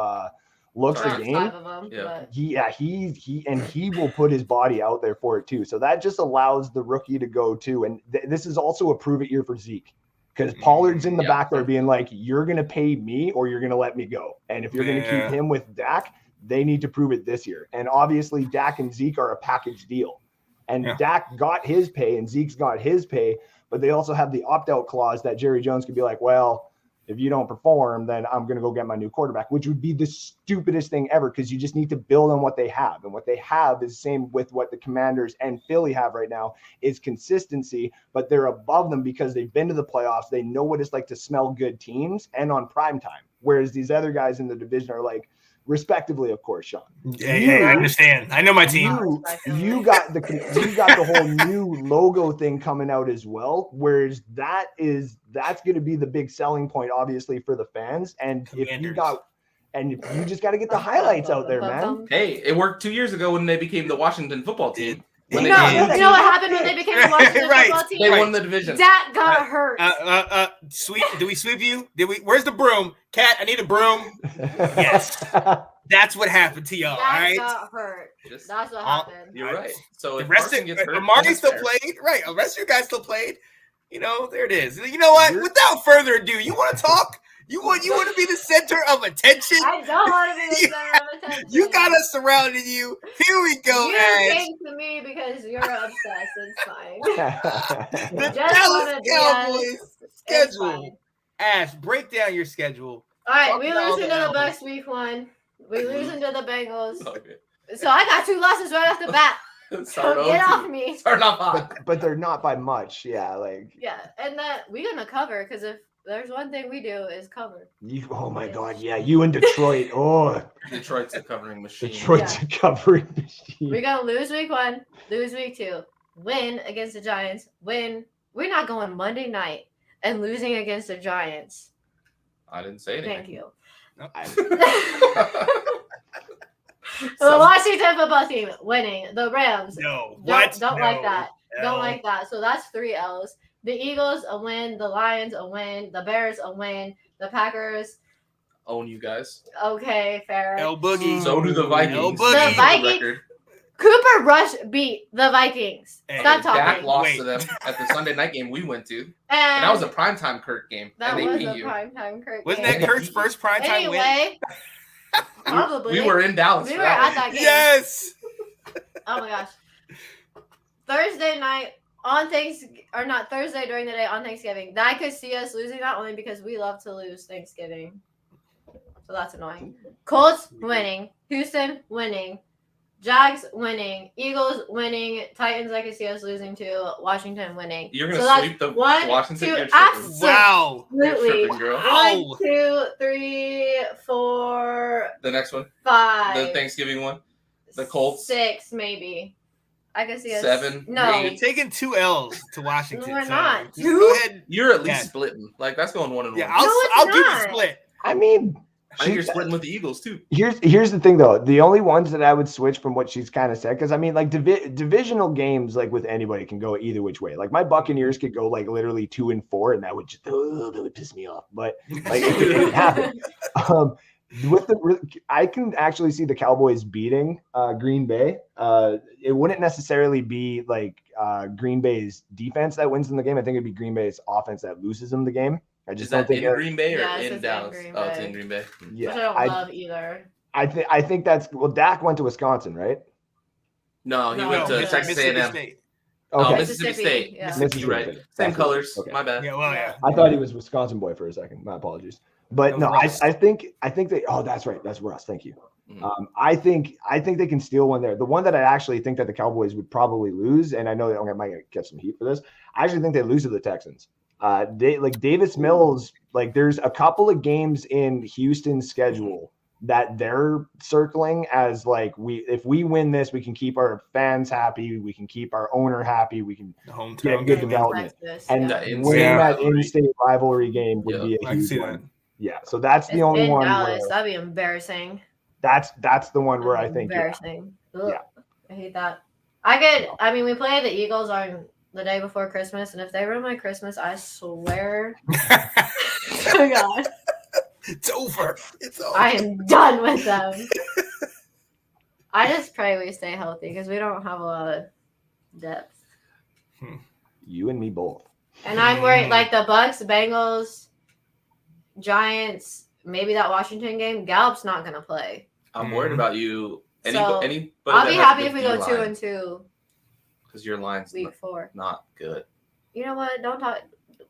looks a Around game, 5 of them. Yeah. But he will put his body out there for it too. So that just allows the rookie to go too. And this is also a prove it year for Zeke. Because Pollard's in the back there being like, you're going to pay me or you're going to let me go. And if you're going to keep him with Dak, they need to prove it this year. And obviously, Dak and Zeke are a package deal. And Dak got his pay and Zeke's got his pay. But they also have the opt-out clause that Jerry Jones could be like, well, if you don't perform, then I'm going to go get my new quarterback, which would be the stupidest thing ever because you just need to build on what they have. And what they have is same with what the Commanders and Philly have right now is consistency, but they're above them because they've been to the playoffs. They know what it's like to smell good teams and on prime time. Whereas these other guys in the division are like, respectively, of course, Sean. Yeah, I understand. I know my team. You got the whole new logo thing coming out as well, whereas that's going to be the big selling point, obviously, for the fans. And if you just got to get the highlights out there, man. Hey, it worked 2 years ago when they became the Washington football team. When you they know did. what happened when they became the Washington Right. football team? They won the division. Dak got hurt. Sweep? Did we sweep you? Did we? Where's the broom? Cat, I need a broom. Yes. That's what happened to y'all. All Dak right. got hurt. That's what happened. You're right. So The if rest Carson of gets hurt, Amari then still it's fair. played. Right. The rest of your guys still played. You know, there it is. You know what? Without further ado, you want to talk? You want to be the center of attention? I don't want to be the center of attention. You got us surrounding you. Here we go, You Ash. came to me because you're obsessed. It's fine. The Just Dallas wanna be Cowboys It's schedule. fine. Ash, break down your schedule. All right, Talk we about all losing the to the L's. Bucks week 1. We losing to the Bengals. Okay. So I got 2 losses right off the bat. Start So get 0-2. off me. Start off hot. but they're not by much. Yeah, like Yeah, and that we're gonna cover because if there's one thing we do is cover. you. Oh my God, yeah, you in Detroit. Oh, Detroit's a covering machine. Detroit's a covering machine. We're gonna lose week 1, lose week 2, win against the Giants, win. We're not going Monday night and losing against the Giants. I didn't say anything. Thank you. No. The Washington football team winning. The Rams. No. Don't No. like that. No. Don't like that. So that's 3 L's. The Eagles a win. The Lions a win. The Bears a win. The Packers. Own you guys. Okay, fair. El Boogie. So do the Vikings. El The Boogie. Vikings- Record. Cooper Rush beat the Vikings. Hey, Stop Dak talking. lost Wait. to them at the Sunday night game we went to. And And that was a primetime Kirk game. that and they was beat a you. primetime Kirk Wasn't game. that Kirk's first primetime win? Anyway, probably. We were in Dallas. We for were that at one. that game. Yes. Oh my gosh. Thursday night on not Thursday during the day on Thanksgiving. I could see us losing that only because we love to lose Thanksgiving. So that's annoying. Colts winning. Houston winning. Jags winning. Eagles winning. Titans I could see us losing to. Washington winning. You're So gonna that's sweep the 1, Washington. 2, You're tripping. Wow. You're absolutely. tripping, girl. Wow. 1, 2, 3, 4, The next one, 5. the Thanksgiving one, the Colts. 6 maybe. I could see us 7. No. You're taking 2 L's to Washington. No, we're so not. just 2? Go ahead. You're at least Yeah. splitting. Like that's going 1-1. Yeah, No, it's I'll give you not. split. I mean, I think you're splitting with the Eagles too. here's the thing though. The only ones that I would switch from what she's kind of said, because I mean, like divisional games, like with anybody, can go either which way. Like my Buccaneers could go like literally 2-4, and that would piss me off. But like it could happen. I can actually see the Cowboys beating Green Bay. It wouldn't necessarily be like Green Bay's defense that wins them the game. I think it'd be Green Bay's offense that loses them the game. I Is just don't that think in Green Bay or Yeah, it's in just Dallas? in Green Oh, it's Bay. in Green Bay. yeah. Which I don't love either. I think that's Dak went to Wisconsin, right? No, he No, went to yeah. Texas Mississippi A&M. State. Oh, Okay. Mississippi State. Yeah. Mississippi, right? State. Same That's colors. okay. My bad. Yeah, well, yeah. I thought he was Wisconsin boy for a second. My apologies. But no, I think they. Oh, that's right. That's Russ. Thank you. Mhm. I think they can steal one there. The one that I actually think that the Cowboys would probably lose, and I know they might get some heat for this. I actually think they lose to the Texans. They like Davis Mills. Like there's a couple of games in Houston's schedule that they're circling as like if we win this, we can keep our fans happy, we can keep our owner happy, we can The hometown get good game. development. Texas, And Yeah. winning Yeah. that in-state rivalry game would Yeah. be a I can huge see one. that. Yeah, so that's the It's only in one. Dallas. Where, That'd be embarrassing. that's the one where I think. Yeah. embarrassing. Ugh, I hate that. I mean, we play the Eagles on the day before Christmas, and if they ruin my Christmas, I swear oh my God, It's over. It's over. I am done with them. I just pray we stay healthy because we don't have a lot of depth. You and me both. And I'm worried, like the Bucks, Bengals, Giants, maybe that Washington game. Gallup's not gonna play. I'm worried about you. So, Anybody I'll be happy if we go 2-2 because your line's week 4. not good. You know what?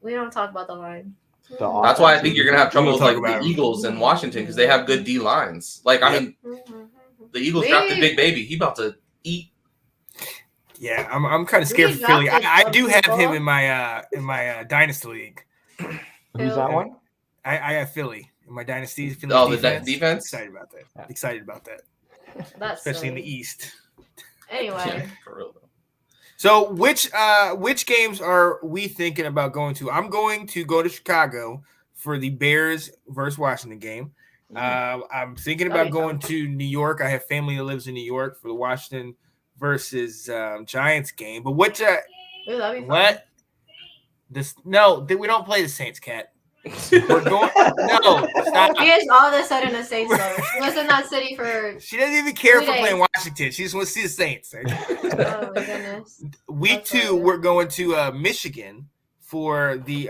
We don't talk about the line. That's why I think you're gonna have trouble We'll with like talk the about it. Eagles and Washington because they have good D lines. Like I mean, the Eagles drafted Big Baby. He about to eat. Yeah, I'm kind of scared We for Philly. drafted I do some have people. him in my dynasty league. Who's that one? I have Philly in my dynasty. Philly Oh, the defense? Excited about that. Yeah. Excited about that, That's especially in silly. the East. Anyway, Yeah, for real though. So which games are we thinking about going to? I'm going to go to Chicago for the Bears versus Washington game. I'm thinking about That'd be going to New York. I have family that lives in New York for the Washington versus Giants game. But ooh, that'd be fun. what? No, we don't play the Saints, Cat. We're going. No, stop. He is all of a sudden a Saints lover. She lives in that city for She doesn't even care 3 for days. playing Washington. She just wants to see the Saints. oh my goodness. Week That's 2, hilarious. we're going to Michigan for the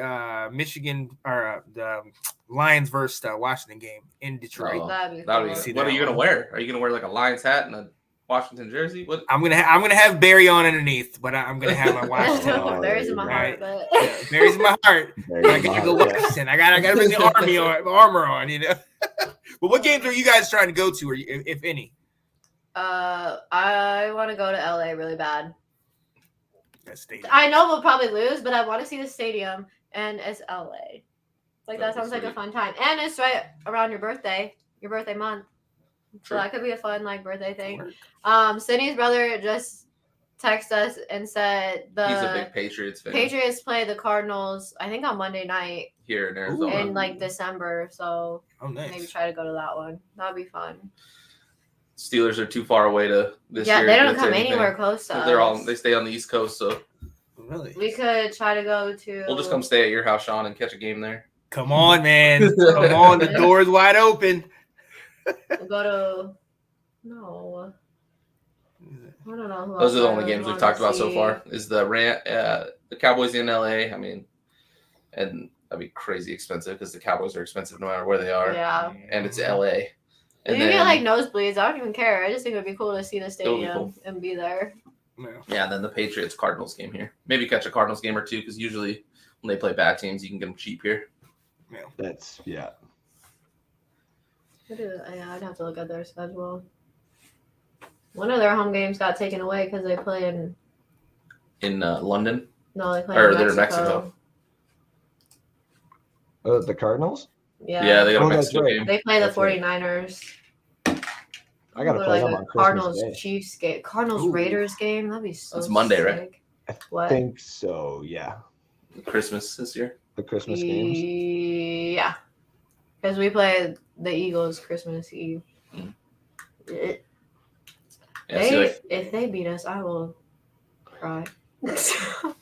Michigan or the Lions versus Washington game in Detroit. That'd be That'd cool. be, what are you gonna wear? Are you gonna wear like a Lions hat and a Washington jersey? What? I'm gonna have Barry on underneath, but I'm gonna have my Washington on. Barry's in my Right. heart, but Yeah, Barry's in my heart. But I gotta go Washington. I gotta bring the armor on. You know. But what games are you guys trying to go to, or if any? I want to go to LA really bad. That stadium. I know we'll probably lose, but I want to see the stadium, and it's LA. Like, that That'd be sounds like a sweet. fun time. And it's right around your birthday month. So True. that could be a fun, like, birthday thing. Work. Sydney's brother just texted us and said He's a big Patriots fan. Patriots play the Cardinals, I think, on Monday night Here in Arizona. in, like, December. So Oh, nice. maybe try to go to that one. That'd be fun. Steelers are too far away to this year. Yeah, they to don't get to come anything. anywhere close to They're us. they stay on the East Coast, so Really? We could try to go to. we'll just come stay at your house, Sean, and catch a game there. Come on, man. Come on. The door's wide open. We'll go to. No. I don't know. Who Those else are the I only really games we've wanna talked about so see. far. Is the Cowboys in LA? I mean, and that'd be crazy expensive because the Cowboys are expensive no matter where they are, Yeah. and it's LA. You And can then, get like nosebleeds. I don't even care. I just think it would be cool to see the would be stadium cool. and be there. yeah, and then the Patriots Cardinals game here. Maybe catch a Cardinals game or two because usually when they play bad teams, you can get them cheap here. That's yeah. Yeah, I'd have to look at their schedule. One of their home games got taken away because they play in. In London, No, they play or in they're Mexico. in Mexico. The Cardinals? Yeah, they got a Oh, that's Mexico right. game. They play the That's right. 49ers. I gotta Or play like them a on Christmas Cardinals Day. Chiefs game. Cardinals Ooh. Raiders game. That'd be so. That's Monday, right? sick. I What? think so. Yeah, Christmas this year. the Christmas games. Yeah, because we play the Eagles Christmas Eve. Mm. It- Yeah, see, like, if they beat us, I will cry. I've-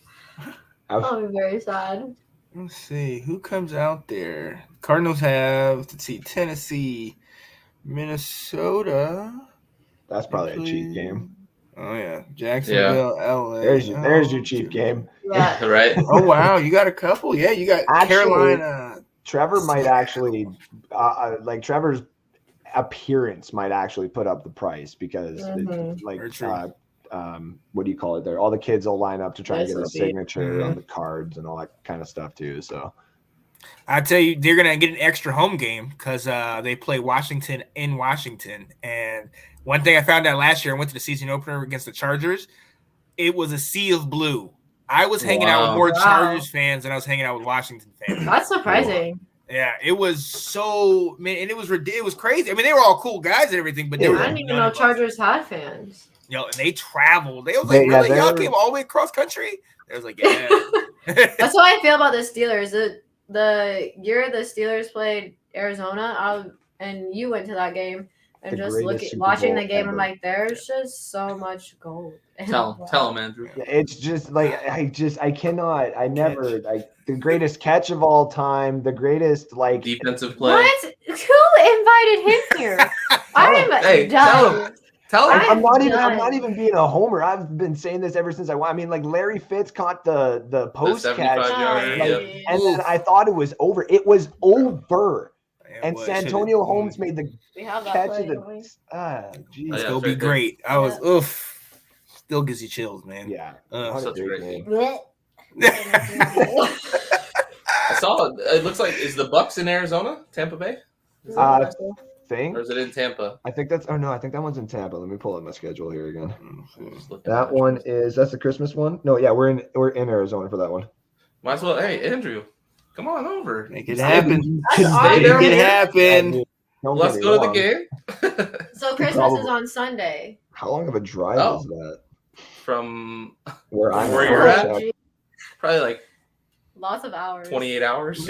I'll be very sad. Let's see who comes out there. Cardinals have, let's see, Tennessee, Minnesota. That's probably a cheap game. Oh yeah, Jacksonville, LA. There's your Oh, cheap game. Yeah. right? Oh wow, you got a couple. Yeah, you got Actually, Carolina. Trevor might actually, like Trevor's appearance might actually put up the price because, Mhm. like, Very true. what do you call it? There, all the kids will line up to try and Nice get a little beat. signature on Mhm. the cards and all that kind of stuff too. So I tell you, they're gonna get an extra home game because they play Washington in Washington. And one thing I found out last year, I went to the season opener against the Chargers. It was a sea of blue. I was hanging out with more Wow. Chargers fans than I was hanging out with Washington fans. That's surprising. Yeah, it was so, man, and it was crazy. I mean, they were all cool guys and everything, but they were I didn't even none know of us. Chargers had fans. Yo, and they traveled. They was like, Yeah, really? Y'all they're- came all the way across country? They was like, yeah. That's how I feel about the Steelers. The year the Steelers played Arizona, and you went to that game, and The just greatest Super watching Bowl the game, I'm ever. like, there's just so much gold. Tell him, Andrew. it's just like I the greatest catch of all time, the greatest like Defensive play. What? Who invited him here? I'm Hey, tell done. him. Tell him. I'm not done. even being a homer. I've been saying this ever since I mean, like Larry Fitz caught the post 75 catch, yarder, like, yep. and then I thought it was over. It was over, and Well, Santonio Holmes made the We have that catch play, of don't we? the. It's Yeah, gonna it's be right there. great. I was, Yeah. oof. Still gives you chills, man. Yeah, Uh, what a such a great game. Blech. I saw it. It looks like, is the Bucks in Arizona, Tampa Bay, Thing. or is it in Tampa? I think that's. Oh no, I think that one's in Tampa. Let me pull up my schedule here again. Just looking That at it. one that's the Christmas one. No, yeah, we're in Arizona for that one. Might as well. Hey, Andrew, come on over. Make it happen. That's awesome. Make it here. happen. Don't Let's get me go to the wrong. game. So Christmas Probably. is on Sunday. How long of a drive Oh. is that? From Where I'm Where at? you're at? Oh, gee. probably like Lots of hours. 28 hours.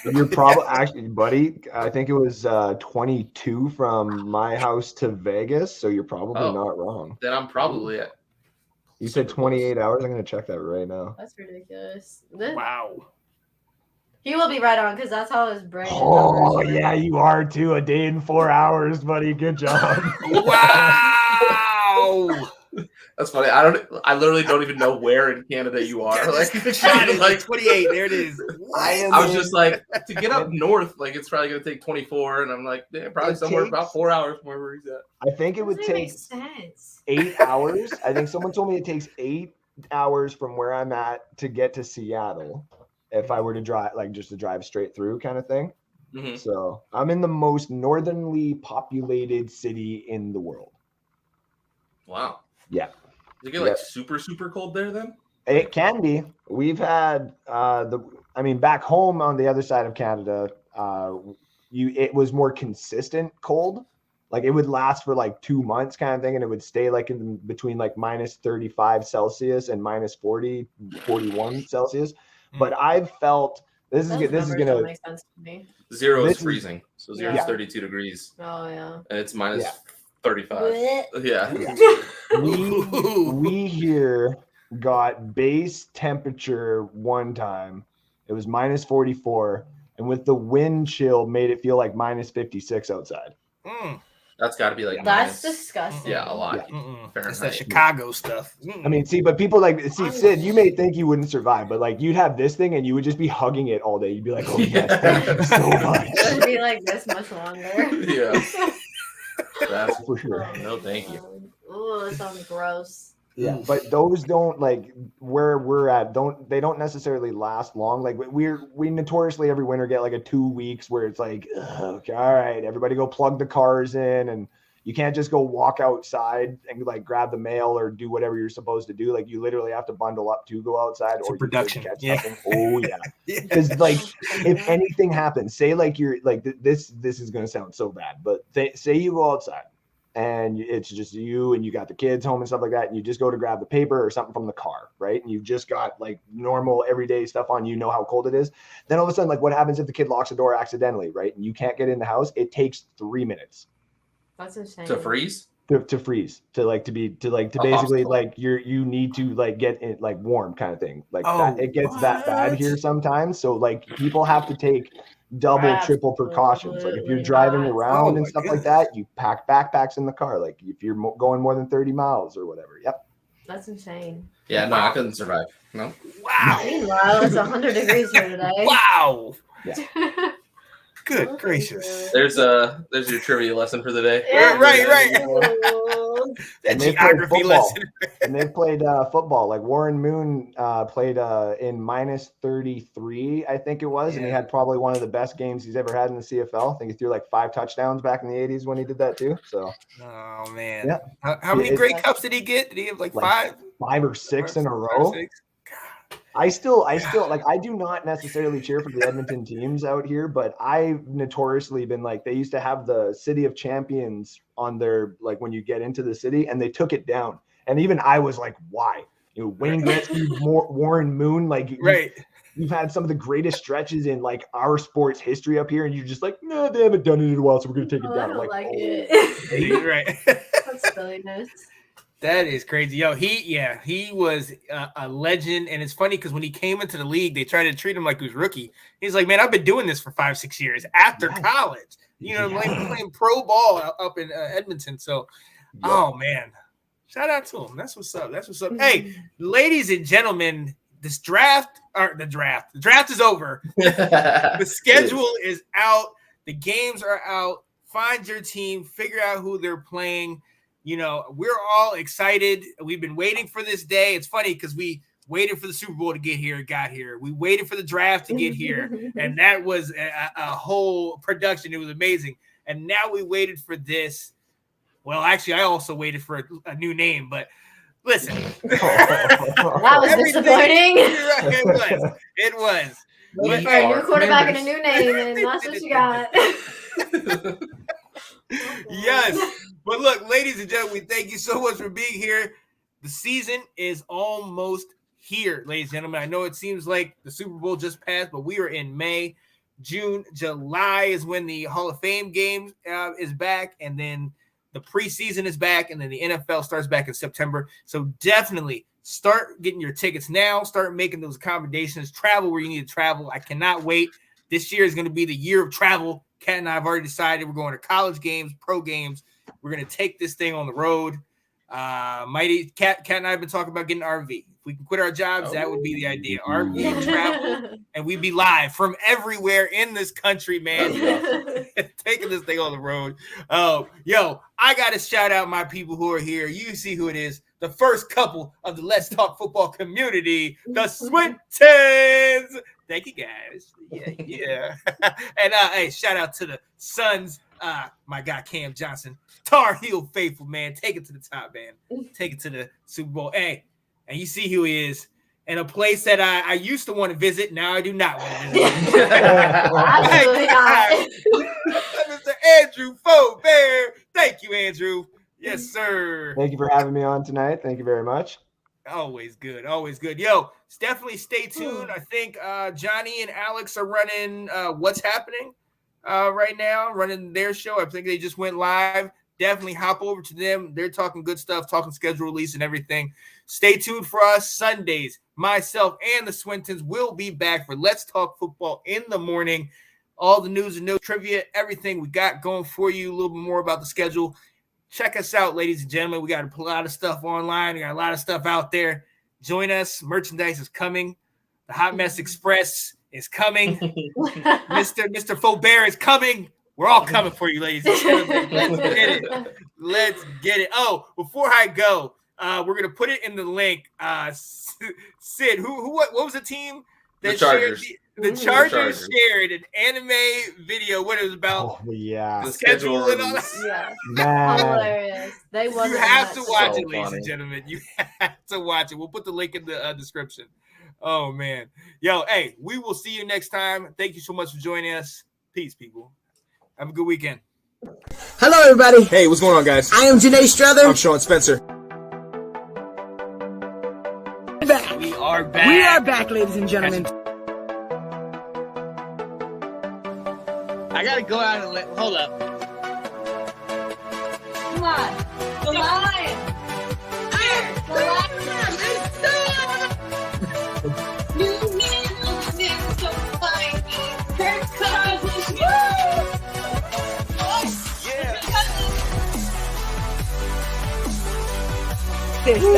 You're probably actually, buddy. I think it was 22 from my house to Vegas, so you're probably Oh. not wrong. Then I'm probably at. You said 28 hours. I'm gonna check that right now. That's ridiculous. Wow. He will be right on because that's how his brain. Oh numbers work. yeah, you are too. A day and 4 hours, buddy. Good job. Wow. That's funny. I literally don't even know where in Canada you are. Like, like 28. There it is. I was just like, to get up north, like it's probably gonna take 24, and I'm like, probably somewhere about 4 hours from wherever he's at. I think it would take 8 hours. I think someone told me it takes 8 hours from where I'm at to get to Seattle if I were to drive, like just to drive straight through kind of thing. Mm-hmm. So I'm in the most northernly populated city in the world. Wow. Yeah. Does it get like super, super cold there then? It can be. We've had back home on the other side of Canada, it was more consistent cold. Like it would last for like 2 months kind of thing, and it would stay like in between like minus 35 Celsius and minus 40, 41 Celsius. But I've felt this is gonna make sense to me. 0 is freezing, so 0 is 32 degrees. Oh yeah, and it's minus 35. Yeah. We here got base temperature one time. It was minus 44, and with the wind chill, made it feel like minus 56 outside. That's got to be like that's disgusting. Yeah, a lot. It's that Chicago stuff. I mean, but people Sid, you may think you wouldn't survive, but like you'd have this thing and you would just be hugging it all day. You'd be like, oh yes, thank you so much. It would be like this much longer. Yeah. That's for sure. No, thank you. Oh, that sounds gross. Yeah, but those don't, like where we're at, they don't necessarily last long. Like we notoriously every winter get like a 2 weeks where it's like, okay, all right, everybody go plug the cars in, and you can't just go walk outside and like grab the mail or do whatever you're supposed to do. Like you literally have to bundle up to go outside, or production. You catch something. Oh yeah, because like if anything happens, say like you're like this is gonna sound so bad, but say you go outside and it's just you and you got the kids home and stuff like that, and you just go to grab the paper or something from the car, right? And you've just got like normal everyday stuff on, you know how cold it is. Then all of a sudden, like what happens if the kid locks the door accidentally, right? And you can't get in the house. It takes 3 minutes. That's insane. To freeze? To freeze. To basically like you need to like get it like warm kind of thing. Like that, it gets that bad here sometimes. So like people have to take double, triple precautions. Like if you're driving around and stuff like that, you pack backpacks in the car. Like if you're going more than 30 miles or whatever. Yep. That's insane. Yeah, no, I couldn't survive. No. Wow. Meanwhile, it's 100 degrees here today. Wow. Yeah. Good gracious. There's your trivia lesson for the day. Yeah, right. That geography lesson. And they played football. Like Warren Moon played in minus 33, I think it was, and he had probably one of the best games he's ever had in the CFL. I think he threw like 5 touchdowns back in the 80s when he did that too. So. Oh man. Yeah. How many Grey Cups did he get? Did he have like 5? 5 or 6 in a row. I still like, I do not necessarily cheer for the Edmonton teams out here, but I've notoriously been like, they used to have the City of Champions on their, like when you get into the city, and they took it down. And even I was like, why? You know, Wayne Gretzky, Warren Moon, like you've had some of the greatest stretches in like our sports history up here, and you're just like, no, they haven't done it in a while, so we're gonna take it down. I don't like it. Right. That's silliness. That is crazy. Yo, he was a legend. And it's funny because when he came into the league, they tried to treat him like he was rookie. He's like, man, I've been doing this for 5-6 years after college, playing pro ball up in Edmonton. So, oh man, shout out to him. That's what's up. Hey, ladies and gentlemen, the draft is over. The schedule is out. The games are out. Find your team, figure out who they're playing. You know, we're all excited. We've been waiting for this day. It's funny because we waited for the Super Bowl to get here. It got here. We waited for the draft to get here. And that was a whole production. It was amazing. And now we waited for this. Well, actually, I also waited for a new name. But listen. That was disappointing. It was. Waiting for a new quarterback and a new name, and that's what you got. Yes. But look, ladies and gentlemen, we thank you so much for being here. The season is almost here, ladies and gentlemen. I know it seems like the Super Bowl just passed, but we are in May. June, July is when the Hall of Fame game is back, and then the preseason is back, and then the NFL starts back in September. So definitely start getting your tickets now. Start making those accommodations. Travel where you need to travel. I cannot wait. This year is going to be the year of travel. Kat and I have already decided we're going to college games, pro games. We're going to take this thing on the road. Mighty Cat and I have been talking about getting RV. If we can quit our jobs, that would be the idea. RV travel, and we'd be live from everywhere in this country, man. Taking this thing on the road. Yo, I gotta shout out my people who are here. You see who it is. The first couple of the Let's Talk Football community, the Swintons. Thank you guys. Yeah. And hey, shout out to the Suns. My guy Cam Johnson, Tar Heel faithful, man. Take it to the top, man. Take it to the Super Bowl. Hey, and you see who he is in a place that I used to want to visit. Now I do not want to visit. Absolutely not. Mr. Andrew Faubert. Thank you, Andrew. Yes, sir. Thank you for having me on tonight. Thank you very much. Always good. Always good. Yo, definitely stay tuned. I think Johnny and Alex are running What's Happening right now, running their show. I think they just went live. Definitely hop over to them. They're talking good stuff, talking schedule release and everything. Stay tuned for us Sundays. Myself and the Swintons will be back for Let's Talk Football in the morning. All the news and notes, trivia, everything we got going for you. A little bit more about the schedule. Check us out, ladies and gentlemen. We got a lot of stuff online. We got a lot of stuff out there. Join us. Merchandise is coming. The Hot Mess Express is coming. Mr. Faubert is coming. We're all coming for you, ladies and gentlemen. Let's get it. Let's get it. Oh, before I go, we're gonna put it in the link. Sid, what was the team that the Chargers? The Chargers shared an anime video. What it was about? Oh, yeah. The schedule and all release. Yeah. Man. Hilarious. They You wasn't have to nuts. watch So it, ladies funny. and gentlemen. You have to watch it. We'll put the link in the description. Oh, man. Yo, hey, we will see you next time. Thank you so much for joining us. Peace, people. Have a good weekend. Hello, everybody. Hey, what's going on, guys? I am Janae Strother. I'm Sean Spencer. We are back. We are back, ladies and gentlemen. I gotta go out and hold up. Come on. The line. Here. The line. New man losing so fine. Kirk Cousins. Woo! Yeah.